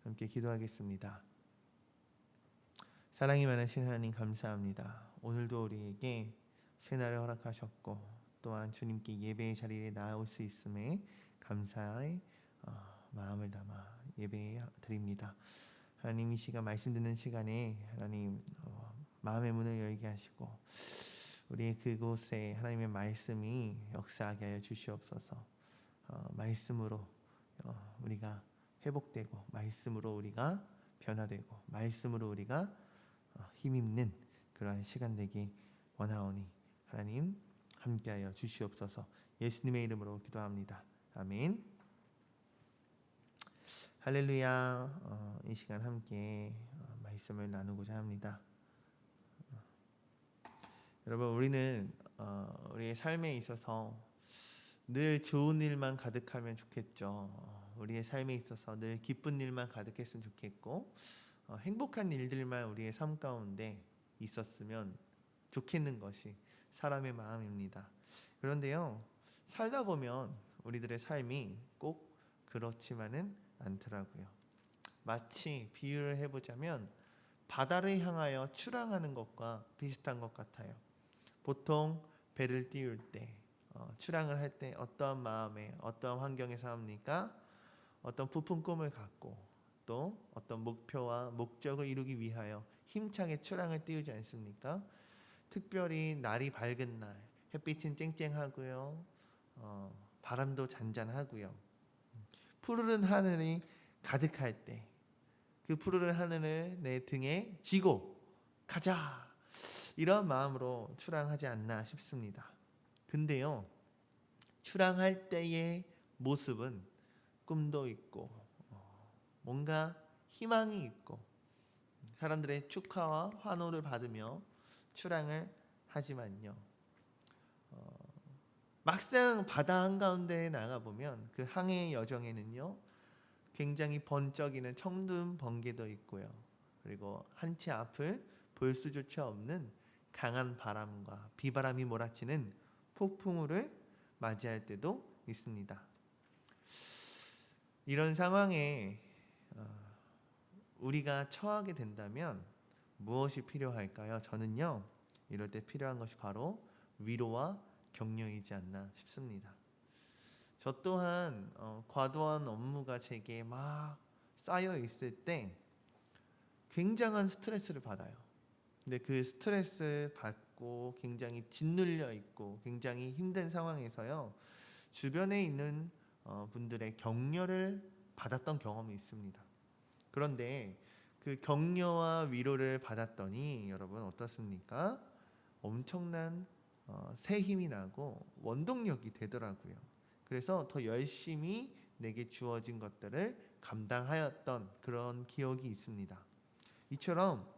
함께 기도하겠습니다. 사랑이 많으신 하나님 감사합니다. 오늘도 우리에게 새날을 허락하셨고 또한 주님께 예배의 자리에 나올 수 있음에 감사의 마음을 담아 예배 드립니다. 하나님, 이 시간 말씀 듣는 시간에 하나님 마음의 문을 열게 하시고 우리의 그곳에 하나님의 말씀이 역사하게 하여 주시옵소서. 말씀으로 우리가 회복되고 말씀으로 우리가 변화되고 말씀으로 우리가 힘입는 그러한 시간 되기 원하오니 하나님 함께하여 주시옵소서. 예수님의 이름으로 기도합니다. 아멘. 할렐루야. 이 시간 함께 말씀을 나누고자 합니다. 여러분, 우리는 우리의 삶에 있어서 늘 좋은 일만 가득하면 좋겠죠. 우리의 삶에 있어서 늘 기쁜 일만 가득했으면 좋겠고 행복한 일들만 우리의 삶 가운데 있었으면 좋겠는 것이 사람의 마음입니다. 그런데요, 살다 보면 우리들의 삶이 꼭 그렇지만은 않더라고요. 마치 비유를 해보자면 바다를 향하여 출항하는 것과 비슷한 것 같아요. 보통 배를 띄울 때 출항을 할 때 어떠한 마음에 어떠한 환경에 삽니까? 어떤 부푼 꿈을 갖고 또 어떤 목표와 목적을 이루기 위하여 힘차게 출항을 띄우지 않습니까? 특별히 날이 밝은 날, 햇빛은 쨍쨍하고요, 바람도 잔잔하고요, 푸르른 하늘이 가득할 때 그 푸르른 하늘을 내 등에 지고 가자, 이런 마음으로 출항하지 않나 싶습니다. 근데요, 출항할 때의 모습은 꿈도 있고 뭔가 희망이 있고 사람들의 축하와 환호를 받으며 출항을 하지만요, 막상 바다 한가운데에 나가보면 그 항해의 여정에는요 굉장히 번쩍이는 청둔 번개도 있고요, 그리고 한 채 앞을 볼 수조차 없는 강한 바람과 비바람이 몰아치는 폭풍우를 맞이할 때도 있습니다. 이런 상황에 우리가 처하게 된다면 무엇이 필요할까요? 저는요, 이럴 때 필요한 것이 바로 위로와 격려이지 않나 싶습니다. 저 또한 과도한 업무가 제게 막 쌓여 있을 때 굉장한 스트레스를 받아요. 근데 그 스트레스 받고 굉장히 짓눌려 있고 굉장히 힘든 상황에서요, 주변에 있는 분들의 격려를 받았던 경험이 있습니다. 그런데 그 격려와 위로를 받았더니 여러분 어떻습니까? 엄청난 새 힘이 나고 원동력이 되더라고요. 그래서 더 열심히 내게 주어진 것들을 감당하였던 그런 기억이 있습니다. 이처럼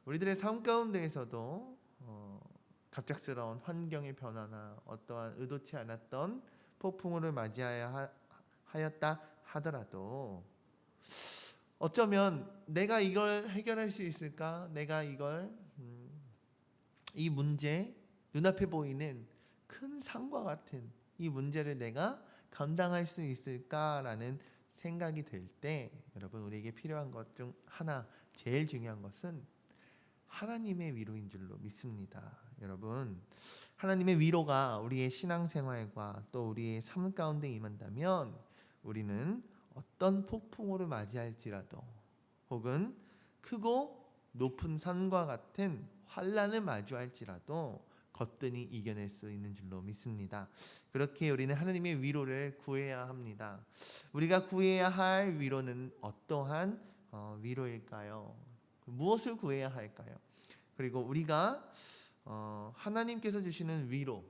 우리들의 삶 가운데에서도 갑작스러운 환경의 변화나 어떠한 의도치 않았던 폭풍우를 맞이하였다 하더라도 어쩌면 내가 이걸 해결할 수 있을까? 내가 이걸 이 문제, 눈앞에 보이는 큰 산과 같은 이 문제를 내가 감당할 수 있을까라는 생각이 들 때 여러분, 우리에게 필요한 것 중 하나, 제일 중요한 것은 하나님의 위로인 줄로 믿습니다. 여러분, 하나님의 위로가 우리의 신앙생활과 또 우리의 삶 가운데 임한다면 우리는 어떤 폭풍우를 맞이할지라도 혹은 크고 높은 산과 같은 환난을 마주할지라도 거뜬히 이겨낼 수 있는 줄로 믿습니다. 그렇게 우리는 하나님의 위로를 구해야 합니다. 우리가 구해야 할 위로는 어떠한 위로일까요? 무엇을 구해야 할까요? 그리고 우리가 하나님께서 주시는 위로,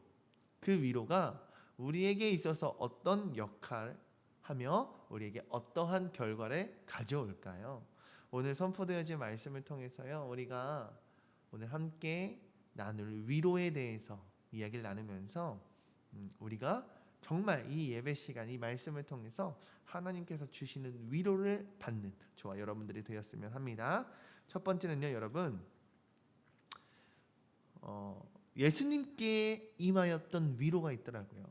그 위로가 우리에게 있어서 어떤 역할을 하며 우리에게 어떠한 결과를 가져올까요? 오늘 선포되어진 말씀을 통해서요, 우리가 오늘 함께 나눌 위로에 대해서 이야기를 나누면서 우리가 정말 이 예배 시간, 이 말씀을 통해서 하나님께서 주시는 위로를 받는 저와 여러분들이 되었으면 합니다. 첫 번째는요, 여러분, 예수님께 임하였던 위로가 있더라고요.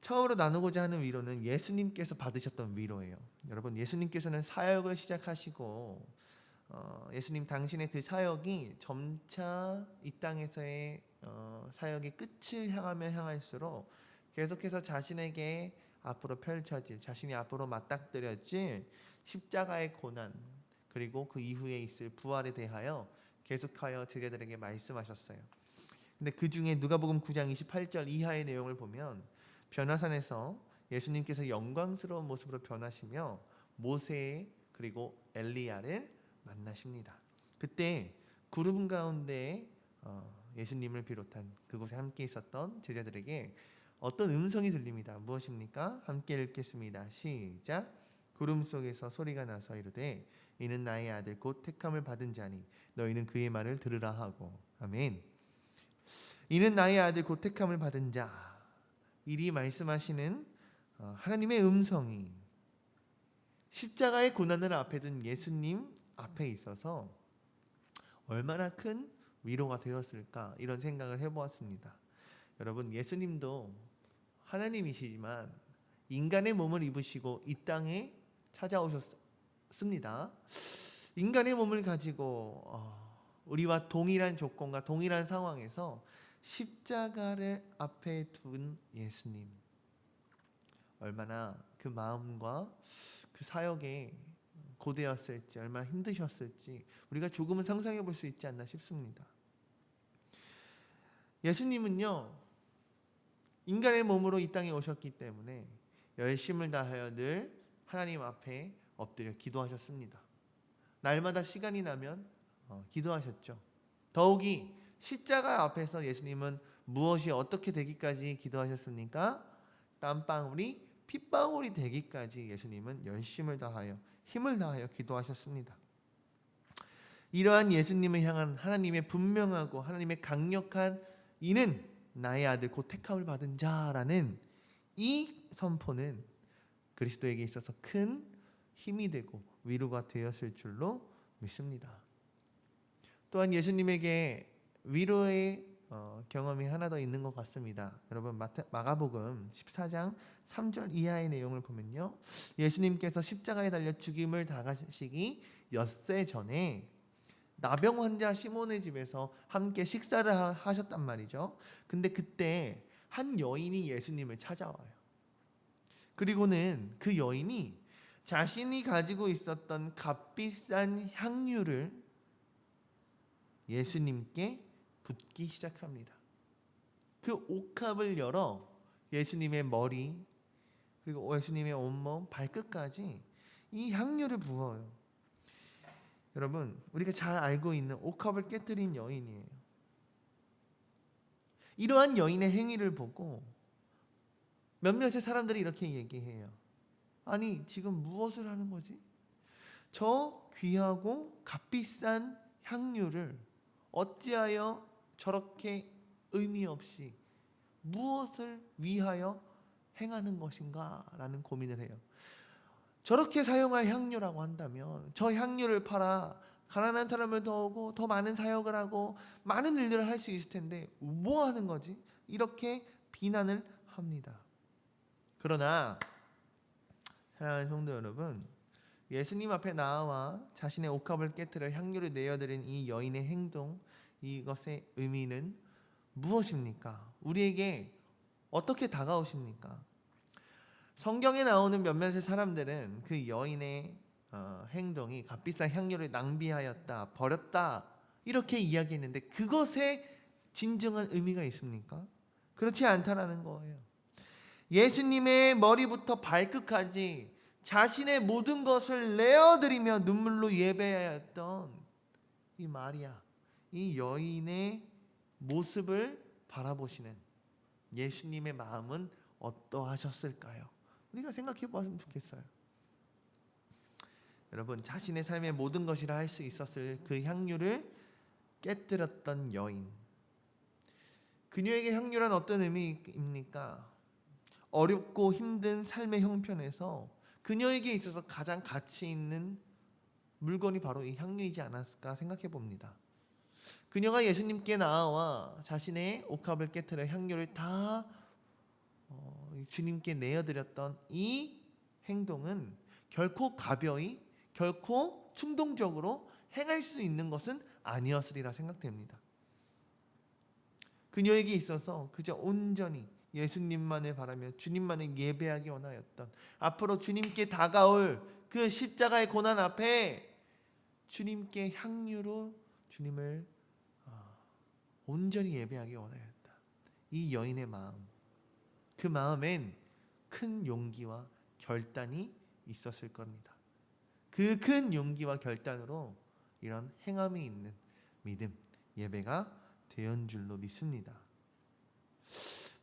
처음으로 나누고자 하는 위로는 예수님께서 받으셨던 위로예요. 여러분, 예수님께서는 사역을 시작하시고 예수님 당신의 그 사역이 점차 이 땅에서의 사역의 끝을 향하면 향할수록 계속해서 자신에게 앞으로 펼쳐질, 자신이 앞으로 맞닥뜨려질 십자가의 고난, 그리고 그 이후에 있을 부활에 대하여 계속하여 제자들에게 말씀하셨어요. 근데 그 중에 누가복음 9장 28절 이하의 내용을 보면 변화산에서 예수님께서 영광스러운 모습으로 변하시며 모세 그리고 엘리야를 만나십니다. 그때 구름 가운데 예수님을 비롯한 그곳에 함께 있었던 제자들에게 어떤 음성이 들립니다. 무엇입니까? 함께 읽겠습니다. 시작. 구름 속에서 소리가 나서 이르되 이는 나의 아들 곧 택함을 받은 자니 너희는 그의 말을 들으라 하고. 아멘. 이는 나의 아들 곧 택함을 받은 자. 이리 말씀하시는 하나님의 음성이 십자가의 고난을 앞에 둔 예수님 앞에 있어서 얼마나 큰 위로가 되었을까, 이런 생각을 해보았습니다. 여러분, 예수님도 하나님이시지만 인간의 몸을 입으시고 이 땅에 찾아오셨습니다. 인간의 몸을 가지고 우리와 동일한 조건과 동일한 상황에서 십자가를 앞에 둔 예수님, 얼마나 그 마음과 그 사역에 고되었을지, 얼마나 힘드셨을지 우리가 조금은 상상해 볼 수 있지 않나 싶습니다. 예수님은요, 인간의 몸으로 이 땅에 오셨기 때문에 열심을 다하여 늘 하나님 앞에 엎드려 기도하셨습니다. 날마다 시간이 나면 기도하셨죠. 더욱이 십자가 앞에서 예수님은 무엇이 어떻게 되기까지 기도하셨습니까? 땀방울이 핏방울이 되기까지 예수님은 열심을 다하여 힘을 다하여 기도하셨습니다. 이러한 예수님을 향한 하나님의 분명하고 하나님의 강력한 이는 나의 아들 곧 택함을 받은 자라는 이 선포는 그리스도에게 있어서 큰 힘이 되고 위로가 되었을 줄로 믿습니다. 또한 예수님에게 위로의 경험이 하나 더 있는 것 같습니다. 여러분, 마가복음 14장 3절 이하의 내용을 보면요, 예수님께서 십자가에 달려 죽임을 당하시기 엿새 전에 나병 환자 시몬의 집에서 함께 식사를 하셨단 말이죠. 근데 그때 한 여인이 예수님을 찾아와요. 그리고는 그 여인이 자신이 가지고 있었던 값비싼 향유를 예수님께 붓기 시작합니다. 그 옥합을 열어 예수님의 머리 그리고 예수님의 온몸 발끝까지 이 향유를 부어요. 여러분, 우리가 잘 알고 있는 옥합을 깨뜨린 여인이에요. 이러한 여인의 행위를 보고 몇몇의 사람들이 이렇게 얘기해요. 아니, 지금 무엇을 하는 거지? 저 귀하고 값비싼 향유를 어찌하여 저렇게 의미 없이 무엇을 위하여 행하는 것인가? 라는 고민을 해요. 저렇게 사용할 향유라고 한다면 저 향유를 팔아 가난한 사람을 더 오고 더 많은 사역을 하고 많은 일들을 할 수 있을 텐데 뭐 하는 거지? 이렇게 비난을 합니다. 그러나 사랑하는 성도 여러분, 예수님 앞에 나와 자신의 옥합을 깨뜨려 향유를 내어드린 이 여인의 행동, 이것의 의미는 무엇입니까? 우리에게 어떻게 다가오십니까? 성경에 나오는 몇몇의 사람들은 그 여인의 행동이 값비싼 향유를 낭비하였다, 버렸다, 이렇게 이야기했는데 그것에 진정한 의미가 있습니까? 그렇지 않다라는 거예요. 예수님의 머리부터 발끝까지 자신의 모든 것을 내어드리며 눈물로 예배하였던 이 마리아, 이 여인의 모습을 바라보시는 예수님의 마음은 어떠하셨을까요? 우리가 생각해 보았으면 좋겠어요. 여러분, 자신의 삶의 모든 것이라 할 수 있었을 그 향유를 깨뜨렸던 여인, 그녀에게 향유란 어떤 의미입니까? 어렵고 힘든 삶의 형편에서 그녀에게 있어서 가장 가치 있는 물건이 바로 이 향유이지 않았을까 생각해 봅니다. 그녀가 예수님께 나와 자신의 옥합을 깨뜨려 향유를 다 주님께 내어드렸던 이 행동은 결코 가벼이, 결코 충동적으로 행할 수 있는 것은 아니었으리라 생각됩니다. 그녀에게 있어서 그저 온전히 예수님만을 바라며 주님만을 예배하기 원하였던, 앞으로 주님께 다가올 그 십자가의 고난 앞에 주님께 향유로 주님을 온전히 예배하기 원하였다. 이 여인의 마음, 그 마음엔 큰 용기와 결단이 있었을 겁니다. 그 큰 용기와 결단으로 이런 행함이 있는 믿음, 예배가 되었는 줄로 믿습니다.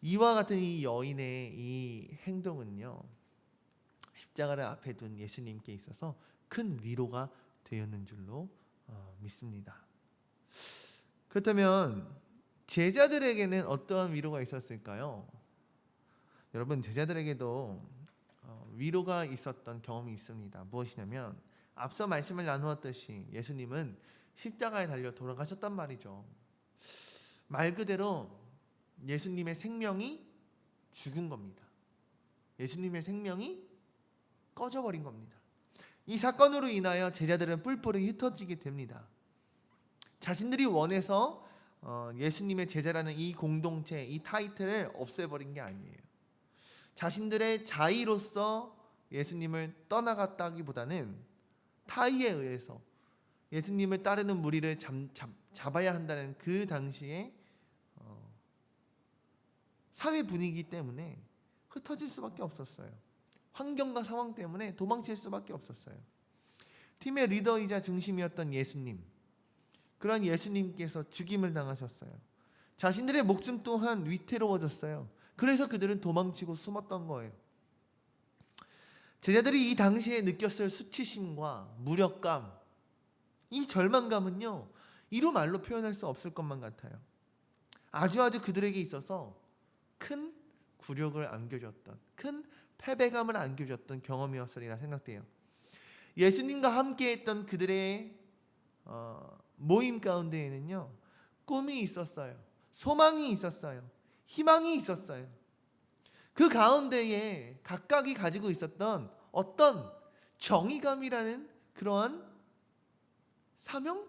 이와 같은 이 여인의 이 행동은요, 십자가를 앞에 둔 예수님께 있어서 큰 위로가 되었는 줄로 믿습니다. 그렇다면 제자들에게는 어떠한 위로가 있었을까요? 여러분, 제자들에게도 위로가 있었던 경험이 있습니다. 무엇이냐면 앞서 말씀을 나누었듯이 예수님은 십자가에 달려 돌아가셨단 말이죠. 말 그대로 예수님의 생명이 죽은 겁니다. 예수님의 생명이 꺼져버린 겁니다. 이 사건으로 인하여 제자들은 뿔뿔이 흩어지게 됩니다. 자신들이 원해서 예수님의 제자라는 이 공동체, 이 타이틀을 없애버린 게 아니에요. 자신들의 자의로서 예수님을 떠나갔다기보다는 타의에 의해서 예수님을 따르는 무리를 잡아야 한다는 그 당시에 사회 분위기 때문에 흩어질 수밖에 없었어요. 환경과 상황 때문에 도망칠 수밖에 없었어요. 팀의 리더이자 중심이었던 예수님, 그런 예수님께서 죽임을 당하셨어요. 자신들의 목숨 또한 위태로워졌어요. 그래서 그들은 도망치고 숨었던 거예요. 제자들이 이 당시에 느꼈을 수치심과 무력감, 이 절망감은요, 이루 말로 표현할 수 없을 것만 같아요. 아주 그들에게 있어서 큰 굴욕을 안겨줬던, 큰 패배감을 안겨줬던 경험이었으리라 생각돼요. 예수님과 함께했던 그들의 모임 가운데에는요, 꿈이 있었어요. 소망이 있었어요. 희망이 있었어요. 그 가운데에 각각이 가지고 있었던 어떤 정의감이라는 그러한 사명?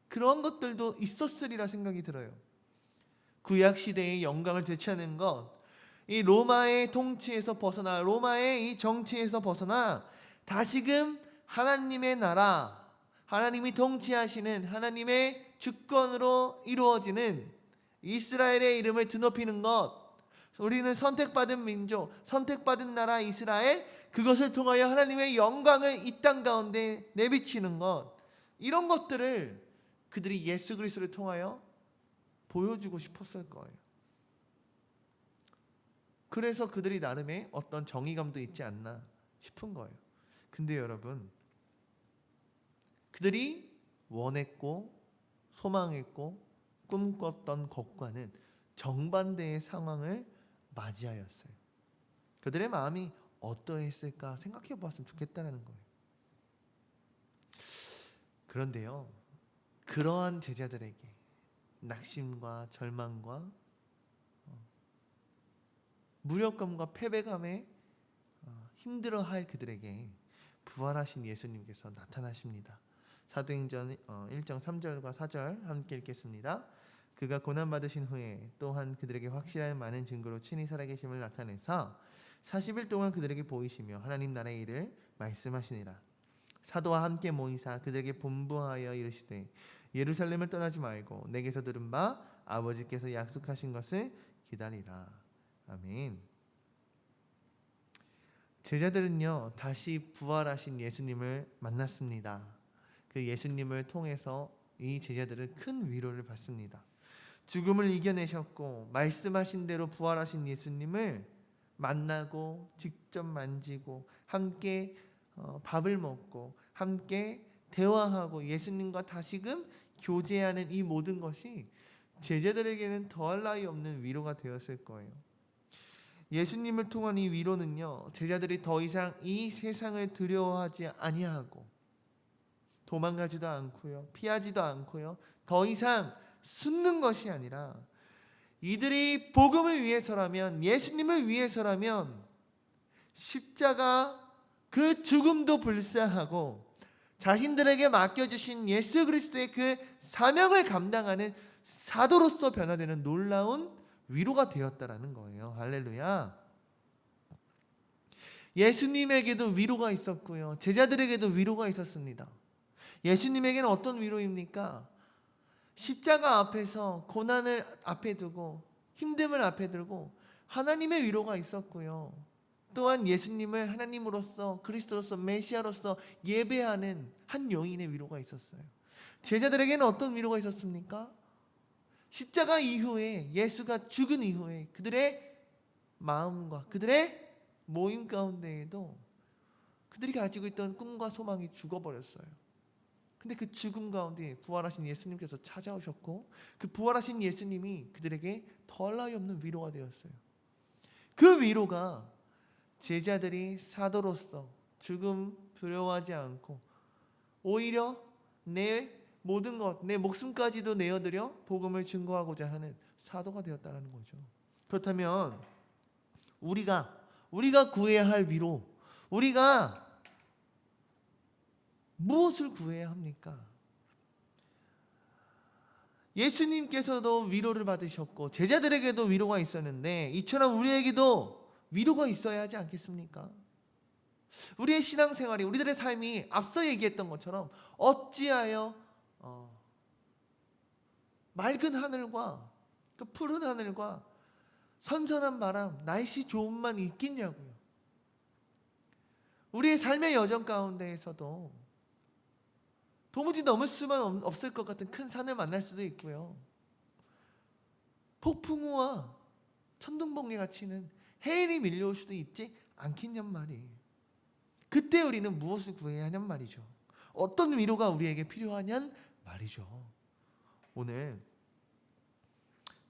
그러한 것들도 있었으리라 생각이 들어요. 구약 시대의 영광을 되찾는 것, 이 로마의 통치에서 벗어나, 로마의 이 정치에서 벗어나 다시금 하나님의 나라, 하나님이 통치하시는 하나님의 주권으로 이루어지는 이스라엘의 이름을 드높이는 것, 우리는 선택받은 민족, 선택받은 나라 이스라엘, 그것을 통하여 하나님의 영광을 이 땅 가운데 내비치는 것, 이런 것들을 그들이 예수 그리스도를 통하여 보여주고 싶었을 거예요. 그래서 그들이 나름의 어떤 정의감도 있지 않나 싶은 거예요. 근데 여러분, 그들이 원했고 소망했고 꿈꿨던 것과는 정반대의 상황을 맞이하였어요. 그들의 마음이 어떠했을까 생각해 보았으면 좋겠다는 거예요. 그런데요, 그러한 제자들에게 낙심과 절망과 무력감과 패배감에 힘들어할 그들에게 부활하신 예수님께서 나타나십니다. 사도행전 1장 3절과 4절 함께 읽겠습니다. 그가 고난받으신 후에 또한 그들에게 확실한 많은 증거로 친히 살아계심을 나타내사 40일 동안 그들에게 보이시며 하나님 나라의 일을 말씀하시니라. 사도와 함께 모이사 그들에게 분부하여 이르시되 예루살렘을 떠나지 말고 내게서 들은 바 아버지께서 약속하신 것을 기다리라. 아멘. 제자들은요, 다시 부활하신 예수님을 만났습니다. 그 예수님을 통해서 이 제자들은 큰 위로를 받습니다. 죽음을 이겨내셨고 말씀하신 대로 부활하신 예수님을 만나고 직접 만지고 함께 밥을 먹고 함께 대화하고 예수님과 다시금 교제하는 이 모든 것이 제자들에게는 더할 나위 없는 위로가 되었을 거예요. 예수님을 통한 이 위로는요, 제자들이 더 이상 이 세상을 두려워하지 아니하고 도망가지도 않고요, 피하지도 않고요, 더 이상 숨는 것이 아니라 이들이 복음을 위해서라면, 예수님을 위해서라면 십자가 그 죽음도 불사하고 자신들에게 맡겨주신 예수 그리스도의 그 사명을 감당하는 사도로서 변화되는 놀라운 위로가 되었다라는 거예요. 할렐루야. 예수님에게도 위로가 있었고요, 제자들에게도 위로가 있었습니다. 예수님에게는 어떤 위로입니까? 십자가 앞에서 고난을 앞에 두고 힘듦을 앞에 두고 하나님의 위로가 있었고요, 또한 예수님을 하나님으로서 그리스도로서 메시아로서 예배하는 한 여인의 위로가 있었어요. 제자들에게는 어떤 위로가 있었습니까? 십자가 이후에, 예수가 죽은 이후에 그들의 마음과 그들의 모임 가운데에도 그들이 가지고 있던 꿈과 소망이 죽어버렸어요. 근데 그 죽음 가운데 부활하신 예수님께서 찾아오셨고, 그 부활하신 예수님이 그들에게 덜 나위 없는 위로가 되었어요. 그 위로가 제자들이 사도로서 죽음 두려워하지 않고 오히려 내 모든 것, 내 목숨까지도 내어드려 복음을 증거하고자 하는 사도가 되었다는 거죠. 그렇다면 우리가 구해야 할 위로, 우리가 무엇을 구해야 합니까? 예수님께서도 위로를 받으셨고 제자들에게도 위로가 있었는데, 이처럼 우리에게도 위로가 있어야 하지 않겠습니까? 우리의 신앙생활이, 우리들의 삶이 앞서 얘기했던 것처럼 어찌하여 맑은 하늘과 그 푸른 하늘과 선선한 바람, 날씨 좋음만 있겠냐고요. 우리의 삶의 여정 가운데에서도 도무지 넘을 수만 없을 것 같은 큰 산을 만날 수도 있고요, 폭풍우와 천둥번개가 치는 해일이 밀려올 수도 있지 않겠냔 말이에요. 그때 우리는 무엇을 구해야 하냔 말이죠. 어떤 위로가 우리에게 필요하냔 말이죠. 오늘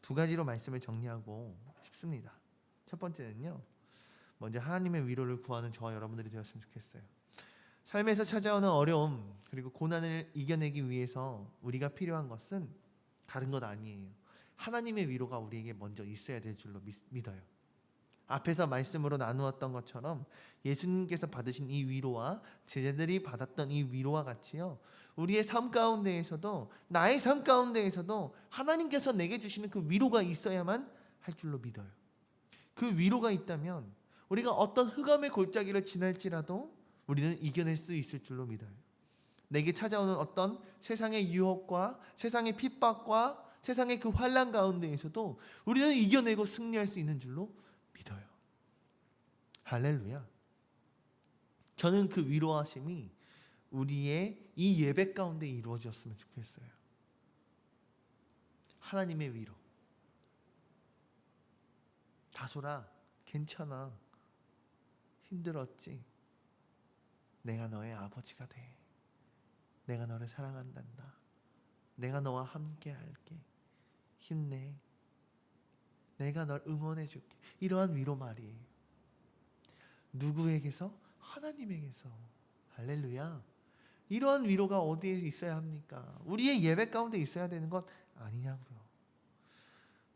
두 가지로 말씀을 정리하고 싶습니다. 첫 번째는요, 먼저 하나님의 위로를 구하는 저와 여러분들이 되었으면 좋겠어요. 삶에서 찾아오는 어려움 그리고 고난을 이겨내기 위해서 우리가 필요한 것은 다른 것 아니에요. 하나님의 위로가 우리에게 먼저 있어야 될 줄로 믿어요. 앞에서 말씀으로 나누었던 것처럼 예수님께서 받으신 이 위로와 제자들이 받았던 이 위로와 같이요, 우리의 삶 가운데에서도, 나의 삶 가운데에서도 하나님께서 내게 주시는 그 위로가 있어야만 할 줄로 믿어요. 그 위로가 있다면 우리가 어떤 흑암의 골짜기를 지날지라도 우리는 이겨낼 수 있을 줄로 믿어요. 내게 찾아오는 어떤 세상의 유혹과 세상의 핍박과 세상의 그 환난 가운데에서도 우리는 이겨내고 승리할 수 있는 줄로 믿어요. 할렐루야. 저는 그 위로하심이 우리의 이 예배 가운데 이루어졌으면 좋겠어요. 하나님의 위로. 다소라, 괜찮아. 힘들었지. 내가 너의 아버지가 돼. 내가 너를 사랑한단다. 내가 너와 함께 할게. 힘내. 내가 널 응원해 줄게. 이러한 위로 말이에요. 누구에게서? 하나님에게서. 할렐루야. 이러한 위로가 어디에 있어야 합니까? 우리의 예배 가운데 있어야 되는 것 아니냐고요.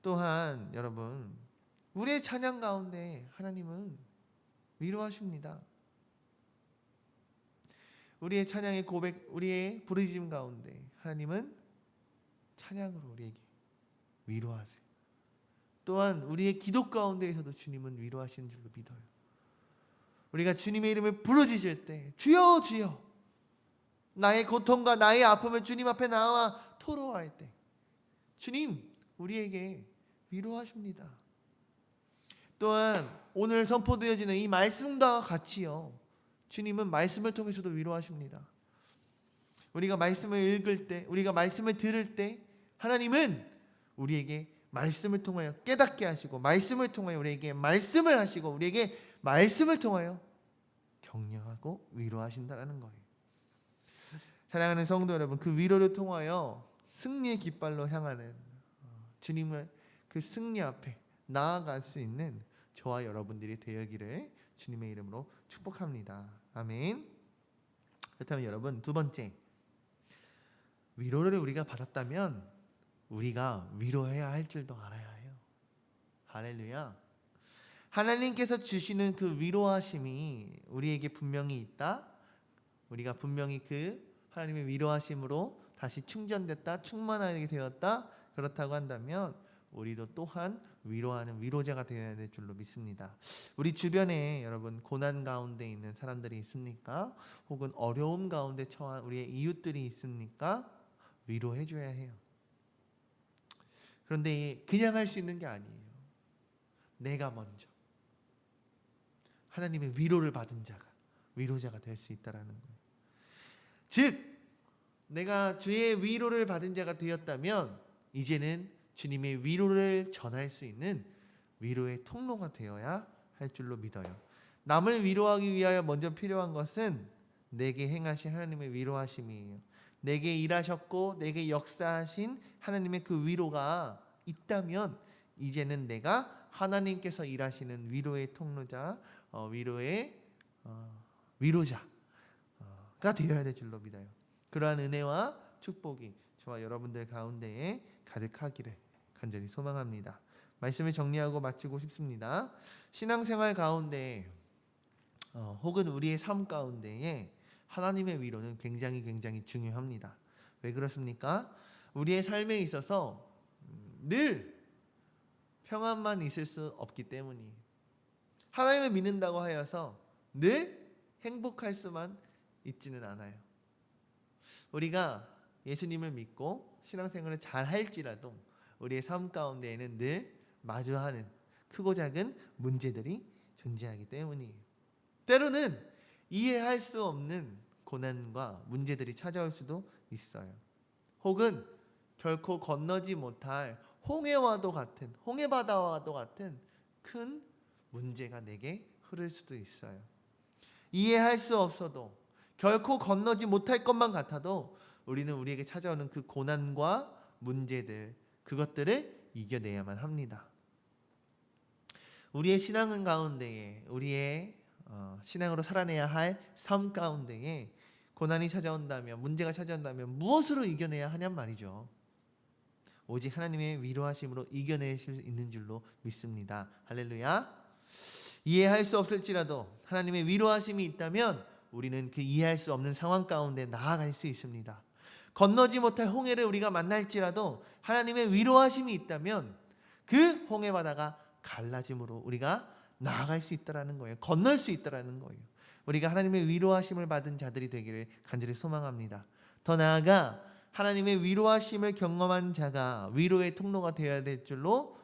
또한 여러분, 우리의 찬양 가운데 하나님은 위로하십니다. 우리의 찬양의 고백, 우리의 부르짖음 가운데 하나님은 찬양으로 우리에게 위로하세요. 또한 우리의 기도 가운데에서도 주님은 위로하시는 줄로 믿어요. 우리가 주님의 이름을 부르짖을 때 주여 주여, 나의 고통과 나의 아픔을 주님 앞에 나와 토로할 때 주님 우리에게 위로하십니다. 또한 오늘 선포되어지는 이 말씀과 같이요, 주님은 말씀을 통해서도 위로하십니다. 우리가 말씀을 읽을 때, 우리가 말씀을 들을 때 하나님은 우리에게 말씀을 통하여 깨닫게 하시고, 말씀을 통하여 우리에게 말씀을 하시고, 우리에게 말씀을 통하여 격려하고 위로하신다는 거예요. 사랑하는 성도 여러분, 그 위로를 통하여 승리의 깃발로 향하는 주님의 그 승리 앞에 나아갈 수 있는 저와 여러분들이 되기를 주님의 이름으로 축복합니다. 아멘. 그렇다면 여러분, 두 번째, 위로를 우리가 받았다면 우리가 위로해야 할 줄도 알아야 해요. 할렐루야. 하나님께서 주시는 그 위로하심이 우리에게 분명히 있다. 우리가 분명히 그 하나님의 위로하심으로 다시 충전됐다, 충만하게 되었다. 그렇다고 한다면 우리도 또한 위로하는 위로자가 되어야 될 줄로 믿습니다. 우리 주변에 여러분 고난 가운데 있는 사람들이 있습니까? 혹은 어려움 가운데 처한 우리의 이웃들이 있습니까? 위로해 줘야 해요. 그런데 그냥 할 수 있는 게 아니에요. 내가 먼저 하나님의 위로를 받은 자가 위로자가 될 수 있다라는 거예요. 즉 내가 주의 위로를 받은 자가 되었다면 이제는 주님의 위로를 전할 수 있는 위로의 통로가 되어야 할 줄로 믿어요. 남을 위로하기 위하여 먼저 필요한 것은 내게 행하신 하나님의 위로하심이에요. 내게 일하셨고 내게 역사하신 하나님의 그 위로가 있다면 이제는 내가 하나님께서 일하시는 위로의 통로자, 위로의 위로자가 되어야 될 줄로 믿어요. 그러한 은혜와 축복이 저와 여러분들 가운데에 가득하기를 간절히 소망합니다. 말씀을 정리하고 마치고 싶습니다. 신앙생활 가운데 혹은 우리의 삶 가운데에 하나님의 위로는 굉장히 중요합니다. 왜 그렇습니까? 우리의 삶에 있어서 늘 평안만 있을 수 없기 때문이에요. 하나님을 믿는다고 하여서 늘 행복할 수만 있지는 않아요. 우리가 예수님을 믿고 신앙생활을 잘 할지라도 우리의 삶 가운데에는 늘 마주하는 크고 작은 문제들이 존재하기 때문이에요. 때로는 이해할 수 없는 고난과 문제들이 찾아올 수도 있어요. 혹은 결코 건너지 못할 홍해바다와도 같은 큰 문제가 내게 흐를 수도 있어요. 이해할 수 없어도 결코 건너지 못할 것만 같아도 우리는 우리에게 찾아오는 그 고난과 문제들, 그것들을 이겨내야만 합니다. 우리의 신앙은 가운데에, 우리의 신앙으로 살아내야 할 삶 가운데에 고난이 찾아온다면, 문제가 찾아온다면 무엇으로 이겨내야 하냔 말이죠. 오직 하나님의 위로하심으로 이겨낼 수 있는 줄로 믿습니다. 할렐루야. 이해할 수 없을지라도 하나님의 위로하심이 있다면 우리는 그 이해할 수 없는 상황 가운데 나아갈 수 있습니다. 건너지 못할 홍해를 우리가 만날지라도 하나님의 위로하심이 있다면 그 홍해 바다가 갈라짐으로 우리가 나아갈 수 있다라는 거예요. 건널 수 있다라는 거예요. 우리가 하나님의 위로하심을 받은 자들이 되기를 간절히 소망합니다. 더 나아가 하나님의 위로하심을 경험한 자가 위로의 통로가 되어야 될 줄로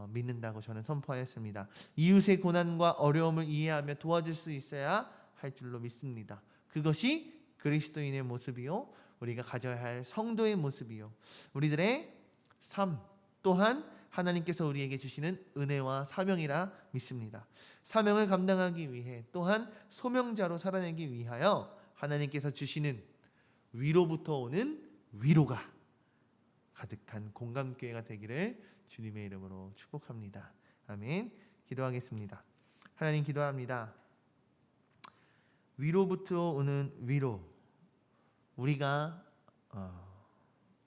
믿는다고 저는 선포하였습니다. 이웃의 고난과 어려움을 이해하며 도와줄 수 있어야 할 줄로 믿습니다. 그것이 그리스도인의 모습이요, 우리가 가져야 할 성도의 모습이요, 우리들의 삶 또한 하나님께서 우리에게 주시는 은혜와 사명이라 믿습니다. 사명을 감당하기 위해 또한 소명자로 살아내기 위하여 하나님께서 주시는 위로부터 오는 위로가 가득한 공감교회가 되기를 주님의 이름으로 축복합니다. 아멘. 기도하겠습니다. 하나님, 기도합니다. 위로부터 오는 위로, 우리가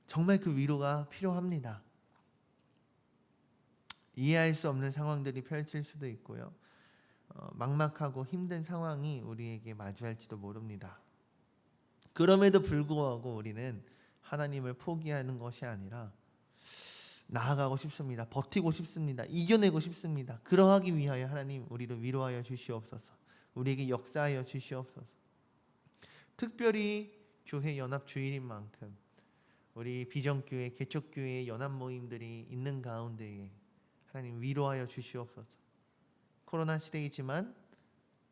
정말 그 위로가 필요합니다. 이해할 수 없는 상황들이 펼칠 수도 있고요, 막막하고 힘든 상황이 우리에게 마주할지도 모릅니다. 그럼에도 불구하고 우리는 하나님을 포기하는 것이 아니라 나아가고 싶습니다. 버티고 싶습니다. 이겨내고 싶습니다. 그러하기 위하여 하나님 우리를 위로하여 주시옵소서. 우리에게 역사하여 주시옵소서. 특별히 교회 연합 주일인 만큼 우리 비전교회, 개척교회 연합 모임들이 있는 가운데에 하나님 위로하여 주시옵소서. 코로나 시대이지만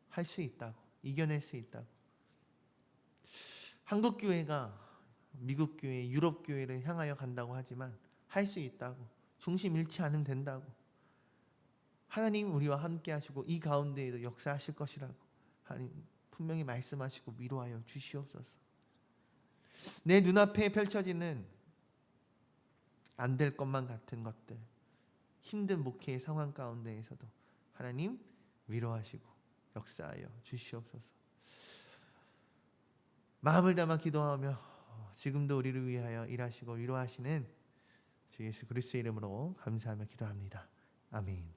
할 수 있다고, 이겨낼 수 있다고. 한국 교회가 미국 교회, 유럽 교회를 향하여 간다고 하지만 할 수 있다고, 중심 잃지 않으면 된다고, 하나님 우리와 함께 하시고 이 가운데에도 역사하실 것이라고 하나님 분명히 말씀하시고 위로하여 주시옵소서. 내 눈앞에 펼쳐지는 안 될 것만 같은 것들, 힘든 목회의 상황 가운데에서도 하나님 위로하시고 역사하여 주시옵소서. 마음을 담아 기도하며 지금도 우리를 위하여 일하시고 위로하시는 주 예수 그리스도의 이름으로 감사하며 기도합니다. 아멘.